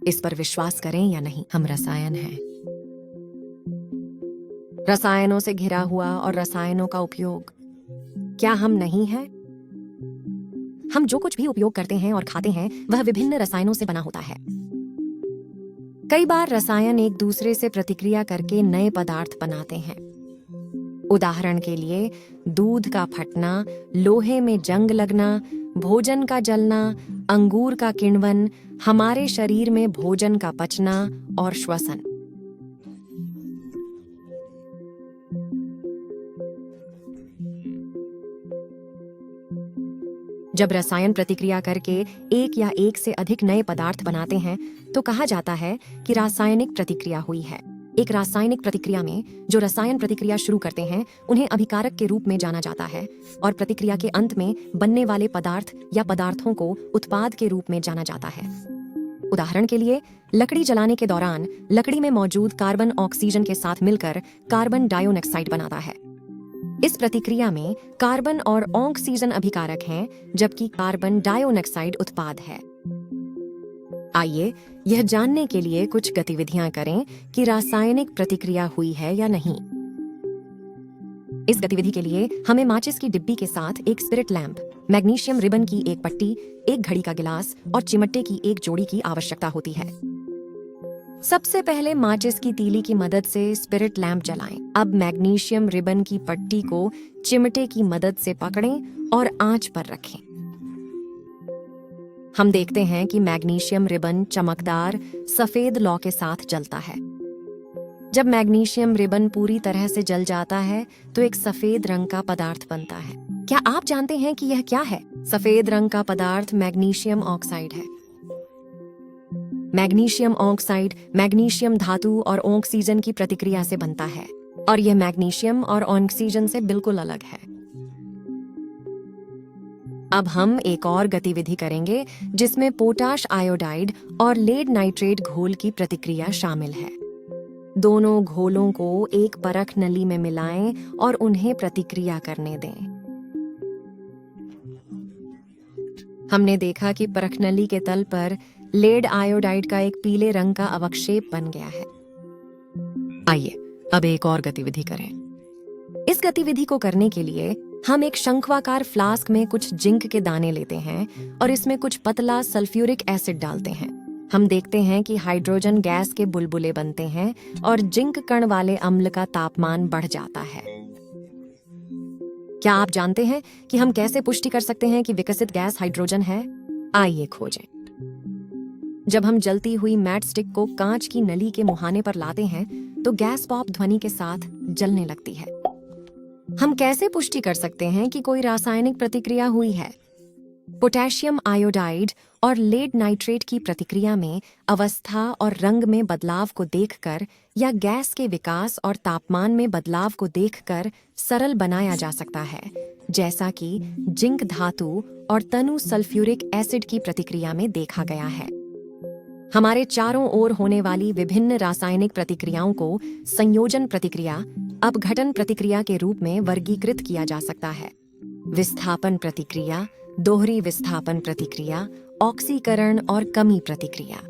इस पर विश्वास करें या नहीं, हम रसायन हैं। रसायनों से घिरा हुआ और रसायनों का उपयोग, क्या हम नहीं हैं? हम जो कुछ भी उपयोग करते हैं और खाते हैं वह विभिन्न रसायनों से बना होता है। कई बार रसायन एक दूसरे से प्रतिक्रिया करके नए पदार्थ बनाते हैं। उदाहरण के लिए दूध का फटना, लोहे में जंग लगना, भोजन का जलना, अंगूर का किण्वन, हमारे शरीर में भोजन का पचना और श्वसन। जब रसायन प्रतिक्रिया करके एक या एक से अधिक नए पदार्थ बनाते हैं तो कहा जाता है कि रासायनिक प्रतिक्रिया हुई है। एक रासायनिक प्रतिक्रिया में जो रसायन प्रतिक्रिया शुरू करते हैं उन्हें अभिकारक के रूप में जाना जाता है और प्रतिक्रिया के अंत में बनने वाले पदार्थ या पदार्थों को उत्पाद के रूप में जाना जाता है। उदाहरण के लिए लकड़ी जलाने के दौरान लकड़ी में मौजूद कार्बन ऑक्सीजन के साथ मिलकर कार्बन डाइऑक्साइड बनाता है। इस प्रतिक्रिया में कार्बन और ऑक्सीजन अभिकारक हैं जबकि कार्बन डाइऑक्साइड उत्पाद है। आइए यह जानने के लिए कुछ गतिविधियां करें कि रासायनिक प्रतिक्रिया हुई है या नहीं। इस गतिविधि के लिए हमें माचिस की डिब्बी के साथ एक स्पिरिट लैंप, मैग्नीशियम रिबन की एक पट्टी, एक घड़ी का गिलास और चिमटे की एक जोड़ी की आवश्यकता होती है। सबसे पहले माचिस की तीली की मदद से स्पिरिट लैंप जलाएं। अब मैग्नीशियम रिबन की पट्टी को चिमटे की मदद से पकड़ें और आंच पर रखें। हम देखते हैं कि मैग्नीशियम रिबन चमकदार सफेद लौ के साथ जलता है। जब मैग्नीशियम रिबन पूरी तरह से जल जाता है तो एक सफेद रंग का पदार्थ बनता है। क्या आप जानते हैं कि यह क्या है? सफेद रंग का पदार्थ मैग्नीशियम ऑक्साइड है। मैग्नीशियम ऑक्साइड मैग्नीशियम धातु और ऑक्सीजन की प्रतिक्रिया से बनता है और यह मैग्नीशियम और ऑक्सीजन से बिल्कुल अलग है। अब हम एक और गतिविधि करेंगे जिसमें पोटाश आयोडाइड और लेड नाइट्रेट घोल की प्रतिक्रिया शामिल है। दोनों घोलों को एक परख नली में मिलाएं और उन्हें प्रतिक्रिया करने दें। हमने देखा कि परख नली के तल पर लेड आयोडाइड का एक पीले रंग का अवक्षेप बन गया है। आइए अब एक और गतिविधि करें। इस गतिविधि को करने के लिए हम एक शंखवाकार फ्लास्क में कुछ जिंक के दाने लेते हैं और इसमें कुछ पतला सल्फ्यूरिक एसिड डालते हैं। हम देखते हैं कि हाइड्रोजन गैस के बुलबुले बनते हैं और जिंक कण वाले अम्ल का तापमान बढ़ जाता है। क्या आप जानते हैं कि हम कैसे पुष्टि कर सकते हैं कि विकसित गैस हाइड्रोजन है? आइए खोजें। जब हम जलती हुई मैट स्टिक को कांच की नली के मुहाने पर लाते हैं तो गैस पॉप ध्वनि के साथ जलने लगती है। हम कैसे पुष्टि कर सकते हैं कि कोई रासायनिक प्रतिक्रिया हुई है? पोटेशियम आयोडाइड और लेड नाइट्रेट की प्रतिक्रिया में अवस्था और रंग में बदलाव को देखकर या गैस के विकास और तापमान में बदलाव को देखकर सरल बनाया जा सकता है, जैसा कि जिंक धातु और तनु सल्फ्यूरिक एसिड की प्रतिक्रिया में देखा गया है। हमारे चारों ओर होने वाली विभिन्न रासायनिक प्रतिक्रियाओं को संयोजन प्रतिक्रिया, अपघटन प्रतिक्रिया के रूप में वर्गीकृत किया जा सकता है। विस्थापन प्रतिक्रिया, दोहरी विस्थापन प्रतिक्रिया, ऑक्सीकरण और कमी प्रतिक्रिया।